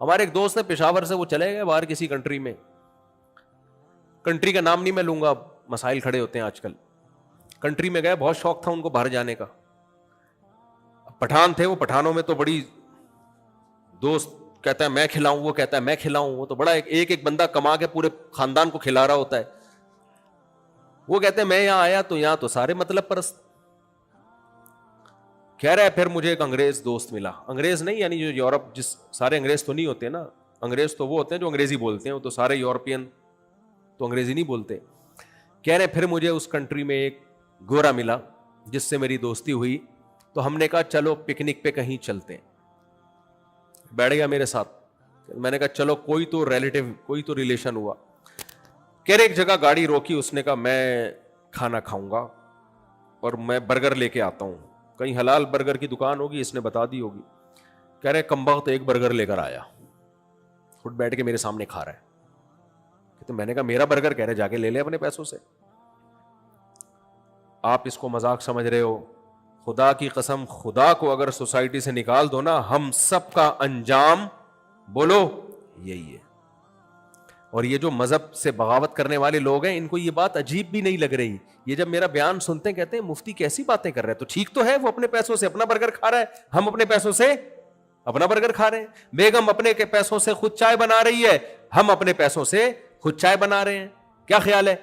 ہمارے ایک دوست ہے پشاور سے، وہ چلے گئے باہر کسی کنٹری میں، کنٹری کا نام نہیں میں لوں گا، مسائل کھڑے ہوتے ہیں آج کل. کنٹری میں گئے، بہت شوق تھا ان کو باہر جانے کا. پٹھان تھے وہ، پٹھانوں میں تو بڑی دوست کہتا ہے میں کھلاؤں، وہ کہتا ہے میں کھلاؤں، وہ تو بڑا ایک بندہ کما کے پورے خاندان کو کھلا رہا ہوتا ہے. وہ کہتے ہیں میں یہاں آیا تو یہاں تو سارے مطلب پرست. کہہ رہا ہے پھر مجھے ایک انگریز دوست ملا، انگریز نہیں یعنی جو یورپ، جس سارے انگریز تو نہیں ہوتے نا، انگریز تو وہ ہوتے ہیں جو انگریزی بولتے ہیں، وہ تو سارے یورپین تو انگریزی نہیں بولتے. کہہ رہے پھر مجھے اس کنٹری میں ایک گورا ملا جس سے میری دوستی ہوئی، تو ہم نے کہا چلو پکنک پہ کہیں چلتے ہیں. بیٹھ گیا میرے ساتھ، میں نے کہا چلو کوئی تو ریلیٹیو، کوئی تو ریلیشن ہوا. کہہ رہے ایک جگہ گاڑی روکی، اس نے کہا میں کھانا کھاؤں گا اور میں برگر لے کے آتا ہوں، کہیں حلال برگر کی دکان ہوگی، اس نے بتا دی ہوگی. کہہ رہے کمبخت ایک برگر لے کر آیا، خود بیٹھ کے میرے سامنے کھا رہا ہے. تو میں نے کہا میرا برگر، کہہ رہے جا کے لے لے اپنے پیسوں سے. آپ اس کو مذاق سمجھ رہے ہو؟ خدا کی قسم، خدا کو اگر سوسائٹی سے نکال دو نا، ہم سب کا انجام بولو یہی ہے. اور یہ جو مذہب سے بغاوت کرنے والے لوگ ہیں، ان کو یہ بات عجیب بھی نہیں لگ رہی. یہ جب میرا بیان سنتے ہیں کہتے ہیں مفتی کیسی باتیں کر رہے ہیں، تو ٹھیک تو ہے، وہ اپنے پیسوں سے اپنا برگر کھا رہا ہے، ہم اپنے پیسوں سے اپنا برگر کھا رہے ہیں. بیگم اپنے کے پیسوں سے خود چائے بنا رہی ہے، ہم اپنے پیسوں سے خود چائے بنا رہے ہیں. کیا خیال ہے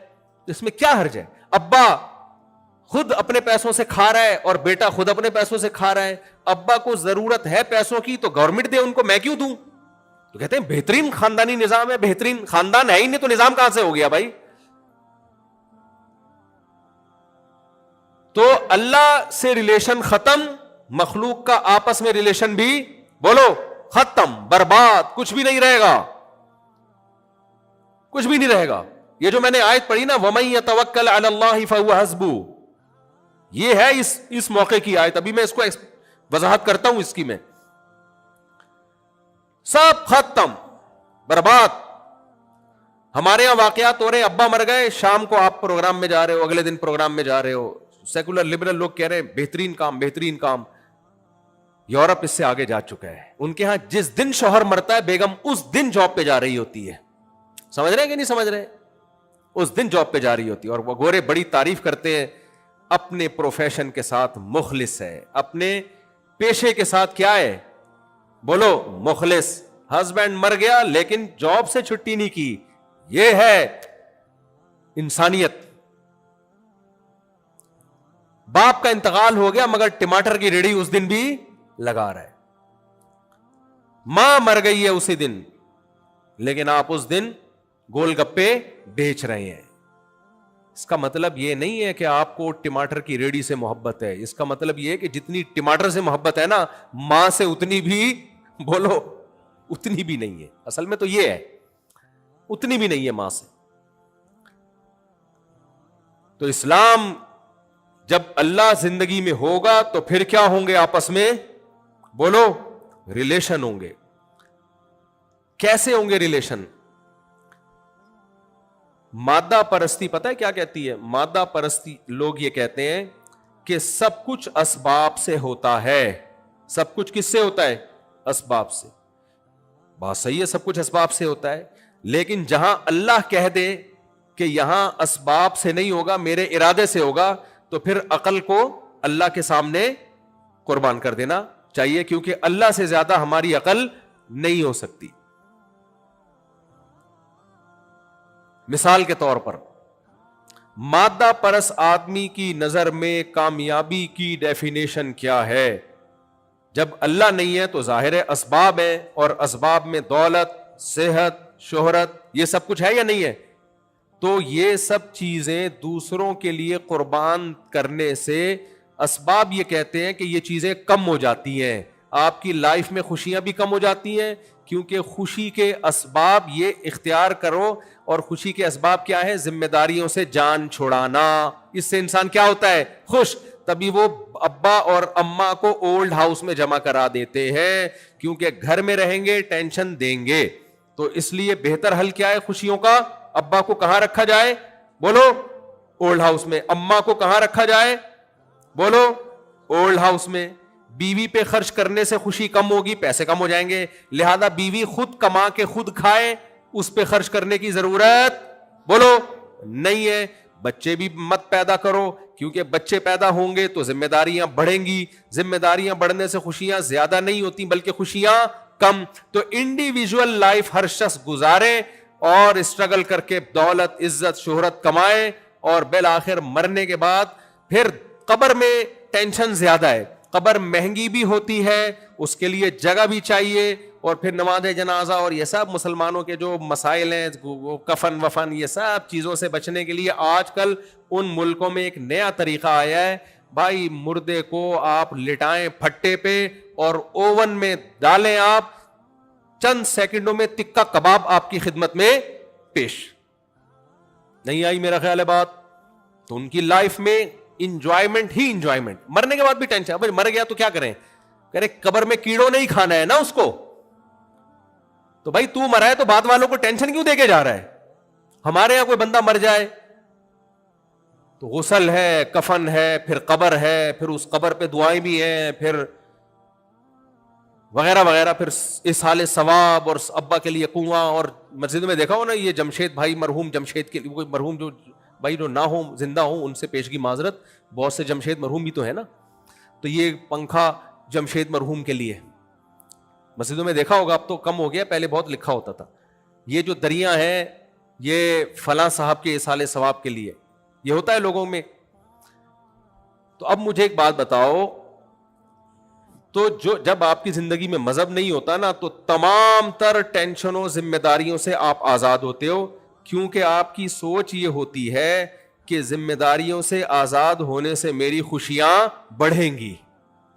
اس میں، کیا حرج ہے؟ ابا خود اپنے پیسوں سے کھا رہا ہے اور بیٹا خود اپنے پیسوں سے کھا رہا ہے. ابا کو ضرورت ہے پیسوں کی تو گورنمنٹ دے ان کو، میں کیوں دوں؟ تو کہتے ہیں بہترین خاندانی نظام ہے. بہترین خاندان ہے ہی نہیں تو نظام کہاں سے ہو گیا بھائی؟ تو اللہ سے ریلیشن ختم، مخلوق کا آپس میں ریلیشن بھی بولو ختم، برباد، کچھ بھی نہیں رہے گا، کچھ بھی نہیں رہے گا. یہ جو میں نے آیت پڑھی نا وَمَن يَتَوَكَّلْ عَلَى اللَّهِ فَهُوَ حَسْبُهُ، یہ ہے اس موقع کی آیت. ابھی میں اس کو وضاحت کرتا ہوں اس کی. میں سب ختم، برباد. ہمارے یہاں واقعات ہو رہے، ابا مر گئے، شام کو آپ پروگرام میں جا رہے ہو، اگلے دن پروگرام میں جا رہے ہو. سیکولر لبرل لوگ کہہ رہے ہیں بہترین کام، بہترین کام. یورپ اس سے آگے جا چکا ہے. ان کے ہاں جس دن شوہر مرتا ہے بیگم اس دن جاب پہ جا رہی ہوتی ہے. سمجھ رہے ہیں کہ نہیں سمجھ رہے؟ اس دن جاب پہ جا رہی ہوتی ہے. اور وہ گورے بڑی تعریف کرتے ہیں، اپنے پروفیشن کے ساتھ مخلص ہے، اپنے پیشے کے ساتھ کیا ہے بولو مخلص. ہسبینڈ مر گیا لیکن جاب سے چھٹی نہیں کی، یہ ہے انسانیت. باپ کا انتقال ہو گیا مگر ٹماٹر کی ریڑھی اس دن بھی لگا رہا ہے. ماں مر گئی ہے اسی دن لیکن آپ اس دن گول گپے بیچ رہے ہیں. اس کا مطلب یہ نہیں ہے کہ آپ کو ٹماٹر کی ریڑھی سے محبت ہے. اس کا مطلب یہ ہے کہ جتنی ٹماٹر سے محبت ہے نا، ماں سے اتنی بھی بولو اتنی بھی نہیں ہے. اصل میں تو یہ ہے اتنی بھی نہیں ہے ماں سے. تو اسلام جب اللہ زندگی میں ہوگا تو پھر کیا ہوں گے آپس میں بولو ریلیشن ہوں گے. کیسے ہوں گے ریلیشن؟ مادہ پرستی پتہ ہے کیا کہتی ہے؟ مادہ پرستی لوگ یہ کہتے ہیں کہ سب کچھ اسباب سے ہوتا ہے. سب کچھ کس سے ہوتا ہے؟ اسباب سے. بات صحیح ہے، سب کچھ اسباب سے ہوتا ہے. لیکن جہاں اللہ کہہ دے کہ یہاں اسباب سے نہیں ہوگا، میرے ارادے سے ہوگا، تو پھر عقل کو اللہ کے سامنے قربان کر دینا چاہیے، کیونکہ اللہ سے زیادہ ہماری عقل نہیں ہو سکتی. مثال کے طور پر مادہ پرس آدمی کی نظر میں کامیابی کی ڈیفینیشن کیا ہے؟ جب اللہ نہیں ہے تو ظاہر ہے اسباب ہے، اور اسباب میں دولت، صحت، شہرت، یہ سب کچھ ہے یا نہیں ہے؟ تو یہ سب چیزیں دوسروں کے لیے قربان کرنے سے اسباب یہ کہتے ہیں کہ یہ چیزیں کم ہو جاتی ہیں. آپ کی لائف میں خوشیاں بھی کم ہو جاتی ہیں، کیونکہ خوشی کے اسباب یہ اختیار کرو. اور خوشی کے اسباب کیا ہے؟ ذمہ داریوں سے جان چھڑانا. اس سے انسان کیا ہوتا ہے؟ خوش. تبھی وہ ابا اور اماں کو اولڈ ہاؤس میں جمع کرا دیتے ہیں، کیونکہ گھر میں رہیں گے ٹینشن دیں گے. تو اس لیے بہتر حل کیا ہے خوشیوں کا؟ ابا کو کہاں رکھا جائے بولو اولڈ ہاؤس میں. اماں کو کہاں رکھا جائے بولو اولڈ ہاؤس میں. بیوی پہ خرچ کرنے سے خوشی کم ہوگی، پیسے کم ہو جائیں گے، لہذا بیوی خود کما کے خود کھائے، اس پہ خرچ کرنے کی ضرورت بولو نہیں ہے۔ بچے بھی مت پیدا کرو، کیونکہ بچے پیدا ہوں گے تو ذمہ داریاں بڑھیں گی، ذمہ داریاں بڑھنے سے خوشیاں زیادہ نہیں ہوتی بلکہ خوشیاں کم۔ تو انڈیویجول لائف ہر شخص گزارے اور اسٹرگل کر کے دولت، عزت، شہرت کمائے، اور بالآخر مرنے کے بعد پھر قبر میں ٹینشن زیادہ ہے، قبر مہنگی بھی ہوتی ہے، اس کے لیے جگہ بھی چاہیے، اور پھر نماز جنازہ اور یہ سب مسلمانوں کے جو مسائل ہیں، کفن وفن، یہ سب چیزوں سے بچنے کے لیے آج کل ان ملکوں میں ایک نیا طریقہ آیا ہے، بھائی مردے کو آپ لٹائیں پھٹے پہ اور اوون میں ڈالیں، آپ چند سیکنڈوں میں تکہ کباب آپ کی خدمت میں پیش۔ نہیں آئی میرا خیال ہے بات؟ تو ان کی لائف میں انجوائمنٹ ہی انجوائمنٹ، مرنے کے بعد بھی ٹینشن، اب مر گیا تو کیا کریں، کرے قبر میں کیڑوں نہیں کھانا ہے نا اس کو، تو بھائی تو مرا ہے تو بعد والوں کو ٹینشن کیوں دے کے جا رہا ہے؟ ہمارے یہاں کوئی بندہ مر جائے تو غسل ہے، کفن ہے، پھر قبر ہے، پھر اس قبر پہ دعائیں بھی ہیں، پھر وغیرہ وغیرہ، پھر اصحال ثواب، اور ابا کے لیے کنواں، اور مسجد میں دیکھا ہو نا یہ جمشید بھائی، مرحوم جمشید کے لیے، کوئی مرحوم جو بھائی جو نہ ہو زندہ ہوں ان سے پیشگی معذرت، بہت سے جمشید مرحوم بھی تو ہے نا، تو یہ پنکھا جمشید مرحوم کے لیے، مسجدوں میں دیکھا ہوگا، اب تو کم ہو گیا، پہلے بہت لکھا ہوتا تھا، یہ جو دریا ہے یہ فلاں صاحب کے اصحال ثواب کے لیے، یہ ہوتا ہے لوگوں میں۔ تو اب مجھے ایک بات بتاؤ، تو جب آپ کی زندگی میں مذہب نہیں ہوتا نا تو تمام تر ٹینشنوں، ذمہ داریوں سے آپ آزاد ہوتے ہو، کیونکہ آپ کی سوچ یہ ہوتی ہے کہ ذمہ داریوں سے آزاد ہونے سے میری خوشیاں بڑھیں گی۔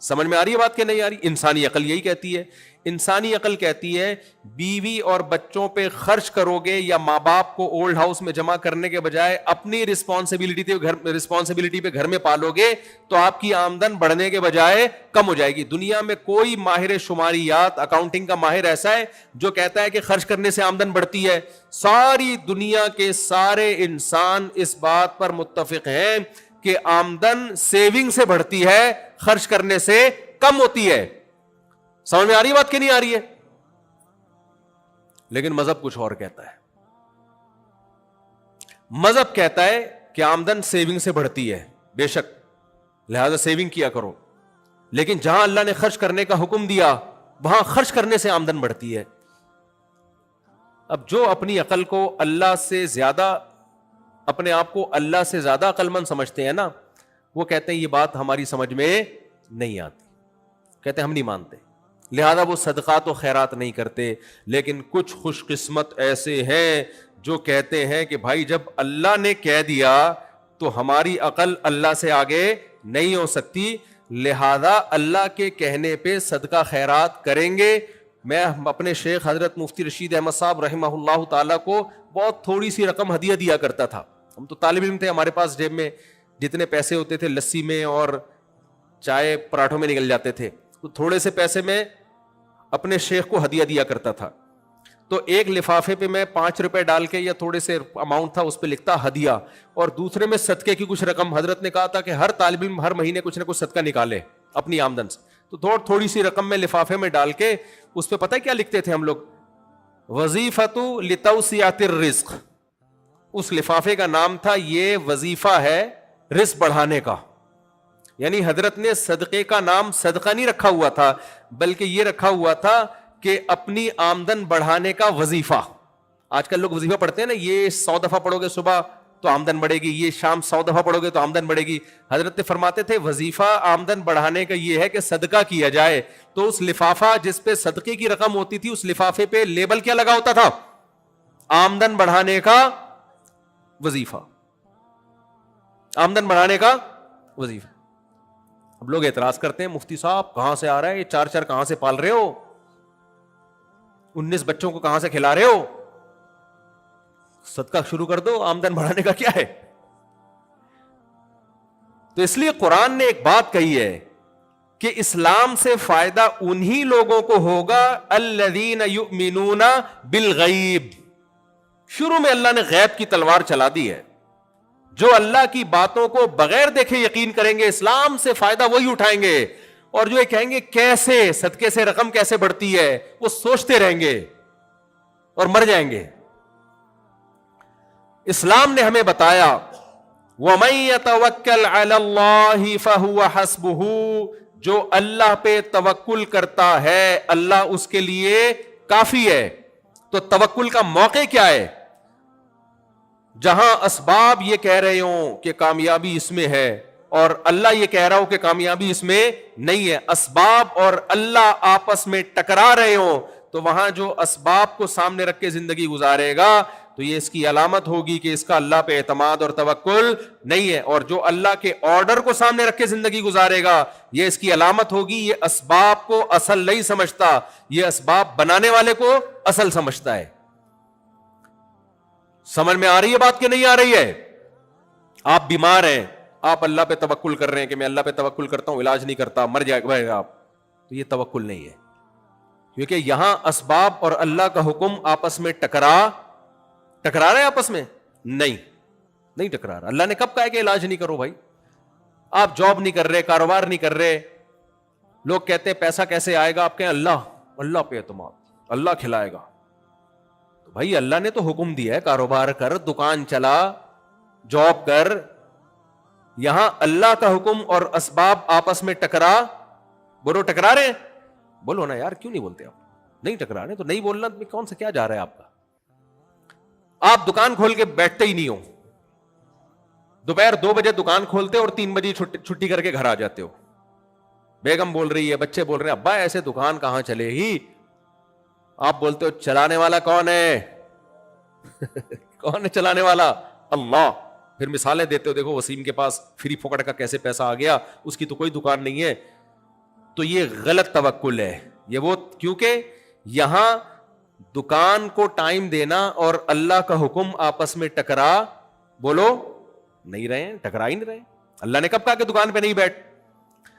سمجھ میں آ رہی ہے بات کہ نہیں آ رہی؟ انسانی عقل یہی کہتی ہے، انسانی عقل کہتی ہے بیوی اور بچوں پہ خرچ کرو گے یا ماں باپ کو اولڈ ہاؤس میں جمع کرنے کے بجائے اپنی رسپانسبلٹی پہ گھر میں پالو گے تو آپ کی آمدن بڑھنے کے بجائے کم ہو جائے گی۔ دنیا میں کوئی ماہر شماریات، اکاؤنٹنگ کا ماہر ایسا ہے جو کہتا ہے کہ خرچ کرنے سے آمدن بڑھتی ہے؟ ساری دنیا کے سارے انسان اس بات پر متفق ہیں کہ آمدن سیونگ سے بڑھتی ہے، خرچ کرنے سے کم ہوتی ہے۔ سمجھ میں آ رہی بات کہ نہیں آ رہی ہے؟ لیکن مذہب کچھ اور کہتا ہے۔ مذہب کہتا ہے کہ آمدن سیونگ سے بڑھتی ہے، بے شک، لہذا سیونگ کیا کرو، لیکن جہاں اللہ نے خرچ کرنے کا حکم دیا وہاں خرچ کرنے سے آمدن بڑھتی ہے۔ اب جو اپنی عقل کو اللہ سے زیادہ، اپنے آپ کو اللہ سے زیادہ عقل مند سمجھتے ہیں نا، وہ کہتے ہیں یہ بات ہماری سمجھ میں نہیں آتی، کہتے ہیں ہم نہیں مانتے، لہذا وہ صدقات و خیرات نہیں کرتے۔ لیکن کچھ خوش قسمت ایسے ہیں جو کہتے ہیں کہ بھائی جب اللہ نے کہہ دیا تو ہماری عقل اللہ سے آگے نہیں ہو سکتی، لہذا اللہ کے کہنے پہ صدقہ خیرات کریں گے۔ میں اپنے شیخ حضرت مفتی رشید احمد صاحب رحمہ اللہ تعالیٰ کو بہت تھوڑی سی رقم ہدیہ دیا کرتا تھا، ہم تو طالب علم تھے، ہمارے پاس جیب میں جتنے پیسے ہوتے تھے لسی میں اور چائے پراٹھوں میں نکل جاتے تھے، تو تھوڑے سے پیسے میں اپنے شیخ کو ہدیہ دیا کرتا تھا۔ تو ایک لفافے پہ میں 5 روپے ڈال کے یا تھوڑے سے اماؤنٹ تھا اس پہ لکھتا ہدیہ، اور دوسرے میں صدقے کی کچھ رقم۔ حضرت نے کہا تھا کہ ہر طالب علم ہر مہینے کچھ نہ کچھ صدقہ نکالے اپنی آمدن سے، تو تھوڑی سی رقم میں لفافے میں ڈال کے اس پہ پتہ ہے کیا لکھتے تھے ہم لوگ؟ وظیفۃ لتوسعۃ الرزق۔ اس لفافے کا نام تھا یہ وظیفہ ہے رزق بڑھانے کا، یعنی حضرت نے صدقے کا نام صدقہ نہیں رکھا ہوا تھا بلکہ یہ رکھا ہوا تھا کہ اپنی آمدن بڑھانے کا وظیفہ۔ آج کل لوگ وظیفہ پڑھتے ہیں نا، یہ 100 دفعہ پڑھو گے صبح تو آمدن بڑھے گی، یہ شام 100 دفعہ پڑھو گے تو آمدن بڑھے گی۔ حضرت فرماتے تھے وظیفہ آمدن بڑھانے کا یہ ہے کہ صدقہ کیا جائے۔ تو اس لفافہ جس پہ صدقے کی رقم ہوتی تھی اس لفافے پہ لیبل کیا لگا ہوتا تھا؟ آمدن بڑھانے کا وظیفہ، آمدن بڑھانے کا وظیفہ۔ اب لوگ اعتراض کرتے ہیں مفتی صاحب کہاں سے آ رہا ہے یہ 4 کہاں سے پال رہے ہو، 19 بچوں کو کہاں سے کھلا رہے ہو، صدقہ شروع کر دو، آمدن بڑھانے کا کیا ہے؟ تو اس لیے قرآن نے ایک بات کہی ہے کہ اسلام سے فائدہ انہی لوگوں کو ہوگا الذین یؤمنون بالغیب۔ شروع میں اللہ نے غیب کی تلوار چلا دی ہے، جو اللہ کی باتوں کو بغیر دیکھے یقین کریں گے اسلام سے فائدہ وہی اٹھائیں گے، اور جو یہ کہیں گے کیسے صدقے سے رقم کیسے بڑھتی ہے، وہ سوچتے رہیں گے اور مر جائیں گے۔ اسلام نے ہمیں بتایا وَمَن يَتَوَكَّلْ عَلَى اللَّهِ فَهُوَ حَسْبُهُ، جو اللہ پہ توکل کرتا ہے اللہ اس کے لیے کافی ہے۔ تو توکل کا موقع کیا ہے؟ جہاں اسباب یہ کہہ رہے ہوں کہ کامیابی اس میں ہے اور اللہ یہ کہہ رہا ہو کہ کامیابی اس میں نہیں ہے، اسباب اور اللہ آپس میں ٹکرا رہے ہوں، تو وہاں جو اسباب کو سامنے رکھ کے زندگی گزارے گا تو یہ اس کی علامت ہوگی کہ اس کا اللہ پہ اعتماد اور توکل نہیں ہے، اور جو اللہ کے آرڈر کو سامنے رکھ کے زندگی گزارے گا یہ اس کی علامت ہوگی یہ اسباب کو اصل نہیں سمجھتا، یہ اسباب بنانے والے کو اصل سمجھتا ہے۔ سمجھ میں آ رہی ہے بات کہ نہیں آ رہی ہے؟ آپ بیمار ہیں، آپ اللہ پہ توکل کر رہے ہیں کہ میں اللہ پہ توکل کرتا ہوں، علاج نہیں کرتا، مر جائے گا آپ، تو یہ توکل نہیں ہے، کیونکہ یہاں اسباب اور اللہ کا حکم آپس میں ٹکرا رہے ہیں، آپس میں نہیں ٹکرا رہا۔ اللہ نے کب کہا کہ علاج نہیں کرو بھائی؟ آپ جاب نہیں کر رہے، کاروبار نہیں کر رہے، لوگ کہتے ہیں پیسہ کیسے آئے گا، آپ کہیں اللہ پہ اعتماد، اللہ کھلائے گا۔ تو بھائی اللہ نے تو حکم دیا ہے کاروبار کر، دکان چلا، جاب کر، یہاں اللہ کا حکم اور اسباب آپس میں بولو ٹکرا رہے ہیں؟ بولو نا یار، کیوں نہیں بولتے آپ؟ نہیں ٹکرا رہے تو نہیں بولنا، کون سے کیا جا رہا ہے آپ کا؟ آپ دکان کھول کے بیٹھتے ہی نہیں ہو، دوپہر 2 بجے دکان کھولتے اور 3 بجے چھٹی کر کے گھر آ جاتے ہو، بیگم بول رہی ہے، بچے بول رہے ہیں ابا ایسے دکان کہاں چلے گی، آپ بولتے ہو چلانے والا کون ہے؟ کون ہے چلانے والا؟ اللہ۔ پھر مثالیں دیتے ہو، دیکھو وسیم کے پاس فری پھوکٹ کا کیسے پیسہ آ گیا، اس کی تو کوئی دکان نہیں ہے۔ تو یہ غلط توکل ہے، یہ وہ، کیونکہ یہاں دکان کو ٹائم دینا اور اللہ کا حکم آپس میں بولو نہیں رہے، ٹکرا ہی نہیں رہے۔ اللہ نے کب کہا کہ دکان پہ نہیں بیٹھ،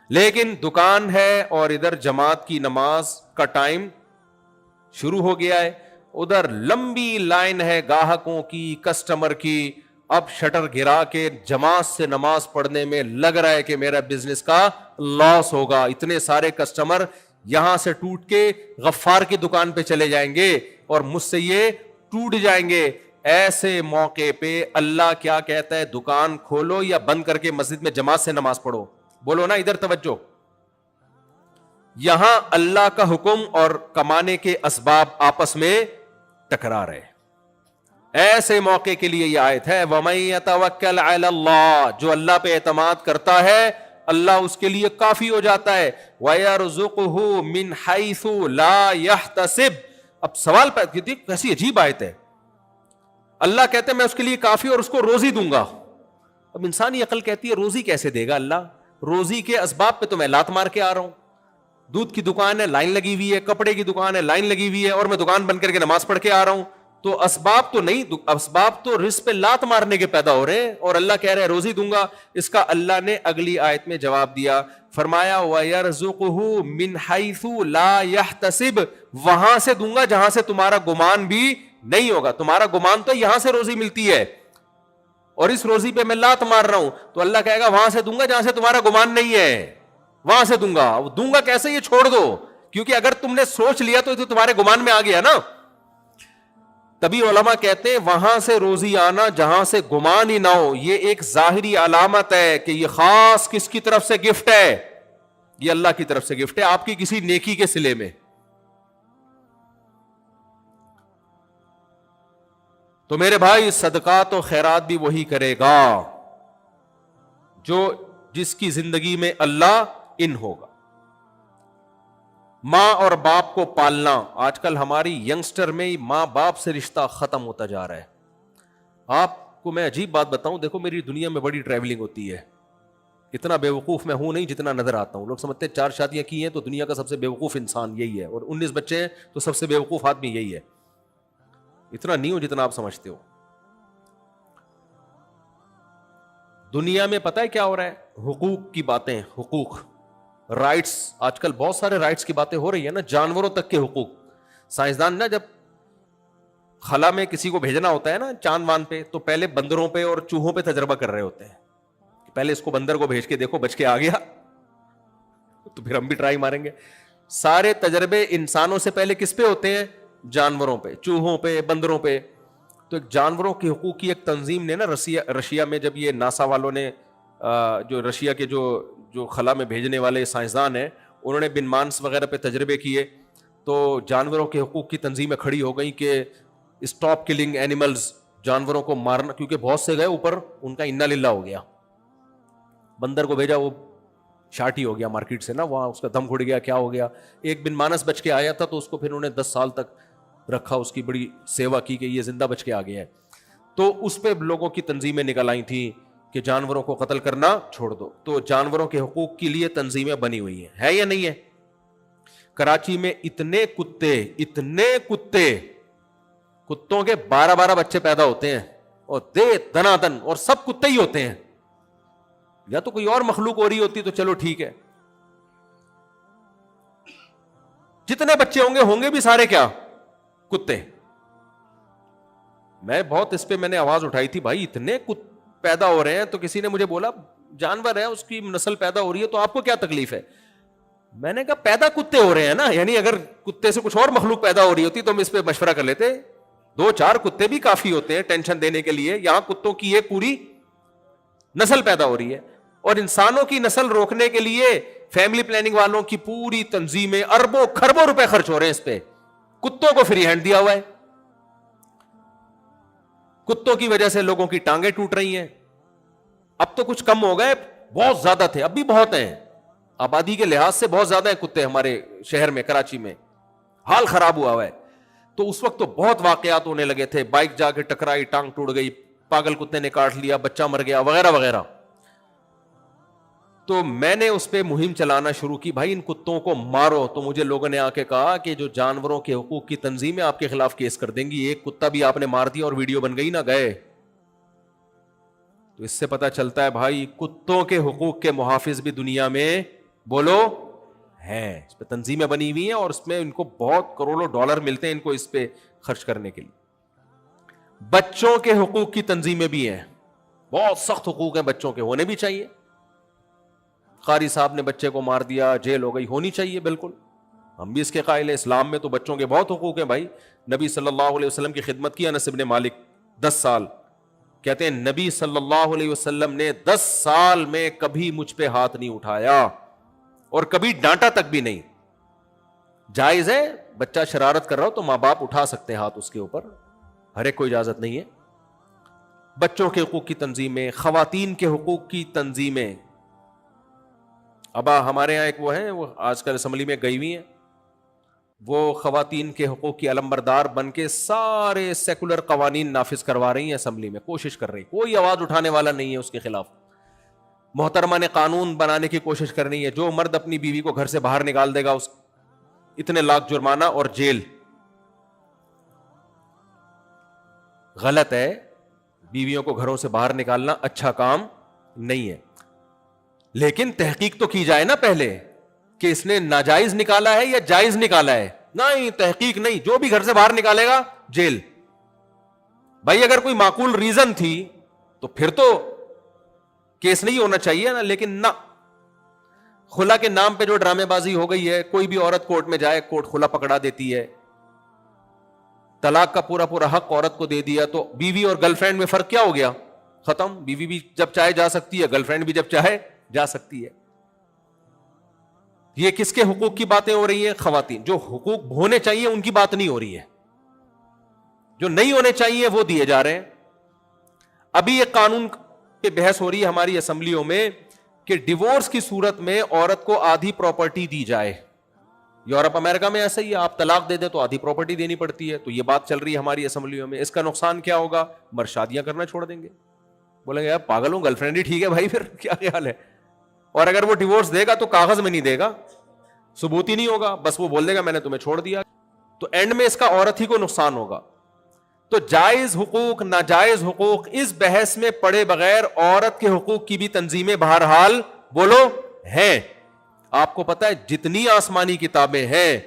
لیکن دکان ہے اور ادھر جماعت کی نماز کا ٹائم شروع ہو گیا ہے، ادھر لمبی لائن ہے گاہکوں کی، کسٹمر کی، اب شٹر گرا کے جماعت سے نماز پڑھنے میں لگ رہا ہے کہ میرا بزنس کا لاس ہوگا، اتنے سارے کسٹمر یہاں سے ٹوٹ کے غفار کی دکان پہ چلے جائیں گے اور مجھ سے یہ ٹوٹ جائیں گے۔ ایسے موقع پہ اللہ کیا کہتا ہے؟ دکان کھولو یا بند کر کے مسجد میں جماعت سے نماز پڑھو۔ بولو نا ادھر توجہ، یہاں اللہ کا حکم اور کمانے کے اسباب آپس میں ٹکرا رہے، ایسے موقع کے لیے یہ آیت ہے وَمَن يَتَوَكَّلْ عَلَى اللَّهِ، جو اللہ پہ اعتماد کرتا ہے اللہ اس کے لیے کافی ہو جاتا ہے، وَيَرْزُقُهُ مِنْ حَيْثُ لَا يَحْتَسِبْ۔ اب سوال پیدا کرتی ہے، کیسی عجیب آیت ہے، اللہ کہتے ہیں میں اس کے لیے کافی اور اس کو روزی دوں گا۔ اب انسانی عقل کہتی ہے روزی کیسے دے گا اللہ؟ روزی کے اسباب پہ تو میں لات مار کے آ رہا ہوں، دودھ کی دکان ہے لائن لگی ہوئی ہے، کپڑے کی دکان ہے لائن لگی ہوئی ہے، اور میں دکان بند کر کے نماز پڑھ کے آ رہا ہوں، تو اسباب تو نہیں، اسباب تو رزق پہ لات مارنے کے پیدا ہو رہے ہیں، اور اللہ کہہ رہے ہیں روزی دوں گا۔ اس کا اللہ نے اگلی آیت میں جواب دیا، فرمایا وَيَرْزُقُهُ مِنْ حَيْثُ لَا يَحْتَسِبْ، وہاں سے دوں گا جہاں سے تمہارا گمان بھی نہیں ہوگا۔ تمہارا گمان تو یہاں سے روزی ملتی ہے اور اس روزی پہ میں لات مار رہا ہوں، تو اللہ کہے گا وہاں سے دوں گا جہاں سے تمہارا گمان نہیں ہے، وہاں سے دوں گا۔ دوں گا کیسے؟ یہ چھوڑ دو، کیونکہ اگر تم نے سوچ لیا تو یہ تمہارے گمان میں آ گیا نا۔ تبھی علماء کہتے ہیں وہاں سے روزی آنا جہاں سے گمان ہی نہ ہو، یہ ایک ظاہری علامت ہے کہ یہ خاص کس کی طرف سے گفٹ ہے؟ یہ اللہ کی طرف سے گفٹ ہے، آپ کی کسی نیکی کے صلے میں۔ تو میرے بھائی صدقات و خیرات بھی وہی کرے گا جس کی زندگی میں اللہ ان ہوگا۔ ماں اور باپ کو پالنا، آج کل ہماری ینگسٹر میں ماں باپ سے رشتہ ختم ہوتا جا رہا ہے۔ آپ کو میں عجیب بات بتاؤں، دیکھو میری دنیا میں بڑی ٹریولنگ ہوتی ہے، اتنا بے وقوف میں ہوں نہیں جتنا نظر آتا ہوں۔ لوگ سمجھتے ہیں 4 شادیاں کی ہیں تو دنیا کا سب سے بے وقوف انسان یہی ہے، اور 19 بچے ہیں تو سب سے بے وقوف آدمی یہی ہے۔ اتنا نہیں ہوں جتنا آپ سمجھتے ہو۔ دنیا میں پتہ ہے کیا ہو رہا ہے؟ حقوق کی باتیں، حقوق، رائٹس، آج کل بہت سارے رائٹس کی باتیں ہو رہی ہیں نا، جانوروں تک کے حقوق۔ سائنسدان نا جب خلا میں کسی کو بھیجنا ہوتا ہے نا چاند وان پہ، تو پہلے بندروں پہ اور چوہوں پہ تجربہ کر رہے ہوتے ہیں، پہلے اس کو بندر کو بھیج کے دیکھو بچ کے آ گیا تو پھر ہم بھی ٹرائی ماریں گے. سارے تجربے انسانوں سے پہلے کس پہ ہوتے ہیں؟ جانوروں پہ, چوہوں پہ, بندروں پہ. تو ایک جانوروں کے حقوق کی ایک تنظیم نے نا رشیا میں, جب یہ ناسا والوں نے جو رشیا کے جو خلا میں بھیجنے والے سائنسدان ہیں, انہوں نے بن مانس وغیرہ پہ تجربے کیے, تو جانوروں کے حقوق کی تنظیمیں کھڑی ہو گئیں کہ اسٹاپ کلنگ اینیملز, جانوروں کو مارنا, کیونکہ بہت سے گئے اوپر, ان کا انا للہ ہو گیا. بندر کو بھیجا, وہ شارٹ ہی ہو گیا مارکیٹ سے نا, وہاں اس کا دم گھٹ گیا, کیا ہو گیا. ایک بن مانس بچ کے آیا تھا, تو اس کو پھر انہوں نے 10 سال تک رکھا, اس کی بڑی سیوا کی کہ یہ زندہ بچ کے آ گیا ہے. تو اس پہ لوگوں کی تنظیمیں نکل آئی تھیں کہ جانوروں کو قتل کرنا چھوڑ دو. تو جانوروں کے حقوق کے لیے تنظیمیں بنی ہوئی ہیں, ہے یا نہیں ہے؟ کراچی میں اتنے کتوں کے 12 بچے پیدا ہوتے ہیں, اور دنا دن, اور سب کتے ہی ہوتے ہیں. یا تو کوئی اور مخلوق ہو رہی ہوتی تو چلو ٹھیک ہے, جتنے بچے ہوں گے بھی سارے کیا؟ کتے. میں بہت اس پہ میں نے آواز اٹھائی تھی, بھائی اتنے پیدا ہو رہے ہیں. تو کسی نے مجھے بولا جانور ہے, اس کی نسل پیدا ہو رہی ہے, تو آپ کو کیا تکلیف ہے؟ میں نے کہا پیدا کتے ہو رہے ہیں نا, یعنی اگر کتے سے کچھ اور مخلوق پیدا ہو رہی ہوتی تو ہم اس پہ مشورہ کر لیتے. 2-4 کتے بھی کافی ہوتے ہیں ٹینشن دینے کے لیے. یہاں کتوں کی ایک پوری نسل پیدا ہو رہی ہے, اور انسانوں کی نسل روکنے کے لیے فیملی پلاننگ والوں کی پوری تنظیمیں, اربوں خربوں روپے خرچ ہو رہے ہیں اس پہ. کتوں کو فری ہینڈ دیا ہوا ہے. کتوں کی وجہ سے لوگوں کی ٹانگیں ٹوٹ رہی ہیں. اب تو کچھ کم ہو گئے, بہت زیادہ تھے, اب بھی بہت ہیں. آبادی کے لحاظ سے بہت زیادہ ہیں کتے ہمارے شہر میں, کراچی میں حال خراب ہوا ہے. تو اس وقت تو بہت واقعات ہونے لگے تھے, بائک جا کے ٹکرائی, ٹانگ ٹوٹ گئی, پاگل کتے نے کاٹ لیا, بچہ مر گیا, وغیرہ وغیرہ. تو میں نے اس پہ مہم چلانا شروع کی, بھائی ان کتوں کو مارو. تو مجھے لوگوں نے آ کے کہا کہ جو جانوروں کے حقوق کی تنظیمیں آپ کے خلاف کیس کر دیں گی, ایک کتا بھی آپ نے مار دیا اور ویڈیو بن گئی, نہ گئے. تو اس سے پتا چلتا ہے بھائی کتوں کے حقوق کے محافظ بھی دنیا میں بولو ہیں. اس پہ تنظیمیں بنی ہوئی ہیں, اور اس میں ان کو بہت کروڑوں ڈالر ملتے ہیں ان کو اس پہ خرچ کرنے کے لیے. بچوں کے حقوق کی تنظیمیں بھی ہیں, بہت سخت حقوق ہیں بچوں کے, ہونے بھی چاہیے. قاری صاحب نے بچے کو مار دیا, جیل ہو گئی, ہونی چاہیے بالکل, ہم بھی اس کے قائل ہیں. اسلام میں تو بچوں کے بہت حقوق ہیں بھائی. نبی صلی اللہ علیہ وسلم کی خدمت کی انس بن مالک 10 سال, کہتے ہیں نبی صلی اللہ علیہ وسلم نے 10 سال میں کبھی مجھ پہ ہاتھ نہیں اٹھایا, اور کبھی ڈانٹا تک بھی نہیں. جائز ہے, بچہ شرارت کر رہا ہو تو ماں باپ اٹھا سکتے ہیں ہاتھ اس کے اوپر, ہر ایک کو اجازت نہیں ہے. بچوں کے حقوق کی تنظیمیں, خواتین کے حقوق کی تنظیمیں. ابا ہمارے یہاں ایک وہ ہیں, وہ آج کل اسمبلی میں گئی ہوئی ہیں, وہ خواتین کے حقوق کی علمبردار بن کے سارے سیکولر قوانین نافذ کروا رہی ہیں اسمبلی میں, کوشش کر رہی, کوئی آواز اٹھانے والا نہیں ہے اس کے خلاف. محترمہ نے قانون بنانے کی کوشش کرنی ہے, جو مرد اپنی بیوی کو گھر سے باہر نکال دے گا اس اتنے لاکھ جرمانہ اور جیل. غلط ہے, بیویوں کو گھروں سے باہر نکالنا اچھا کام نہیں ہے. لیکن تحقیق تو کی جائے نا پہلے کہ اس نے ناجائز نکالا ہے یا جائز نکالا ہے. نہیں, تحقیق نہیں, جو بھی گھر سے باہر نکالے گا جیل. بھائی اگر کوئی معقول ریزن تھی تو پھر تو کیس نہیں ہونا چاہیے نا, لیکن نہ, خلا کے نام پہ جو ڈرامے بازی ہو گئی ہے, کوئی بھی عورت کورٹ میں جائے کورٹ خلا پکڑا دیتی ہے. طلاق کا پورا حق عورت کو دے دیا, تو بیوی اور گرل فرینڈ میں فرق کیا ہو گیا؟ ختم. بیوی بھی جب چاہے جا سکتی ہے, گرل فرینڈ بھی جب چاہے جا سکتی ہے. یہ کس کے حقوق کی باتیں ہو رہی ہیں؟ خواتین. جو حقوق ہونے چاہیے ان کی بات نہیں ہو رہی ہے, جو نہیں ہونے چاہیے وہ دیے جا رہے ہیں. ابھی ایک قانون پہ بحث ہو رہی ہے ہماری اسمبلیوں میں کہ ڈیورس کی صورت میں عورت کو آدھی پراپرٹی دی جائے. یورپ امریکہ میں ایسا ہی ہے, آپ طلاق دے دیں تو آدھی پراپرٹی دینی پڑتی ہے. تو یہ بات چل رہی ہے ہماری اسمبلیوں میں. اس کا نقصان کیا ہوگا؟ مرد شادیاں کرنا چھوڑ دیں گے, بولیں گے یار پاگل ہوں, گرل فرینڈ ہی ٹھیک ہے بھائی, پھر کیا خیال ہے. اور اگر وہ ڈیورس دے گا تو کاغذ میں نہیں دے گا, ثبوت ہی نہیں ہوگا, بس وہ بول دے گا میں نے تمہیں چھوڑ دیا. تو اینڈ میں اس کا عورت ہی کو نقصان ہوگا. تو جائز حقوق ناجائز حقوق اس بحث میں پڑے بغیر عورت کے حقوق کی بھی تنظیمیں بہرحال بولو ہیں. آپ کو پتا ہے جتنی آسمانی کتابیں ہیں,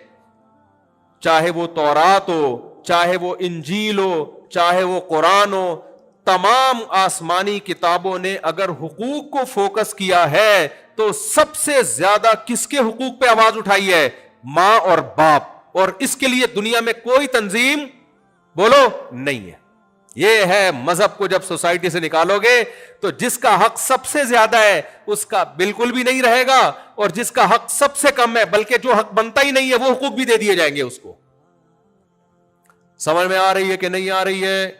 چاہے وہ تورات ہو, چاہے وہ انجیل ہو, چاہے وہ قرآن ہو, تمام آسمانی کتابوں نے اگر حقوق کو فوکس کیا ہے تو سب سے زیادہ کس کے حقوق پہ آواز اٹھائی ہے؟ ماں اور باپ. اور اس کے لیے دنیا میں کوئی تنظیم بولو نہیں ہے. یہ ہے مذہب کو جب سوسائٹی سے نکالو گے تو جس کا حق سب سے زیادہ ہے اس کا بالکل بھی نہیں رہے گا, اور جس کا حق سب سے کم ہے بلکہ جو حق بنتا ہی نہیں ہے وہ حقوق بھی دے دیے جائیں گے اس کو. سمجھ میں آ رہی ہے کہ نہیں آ رہی ہے؟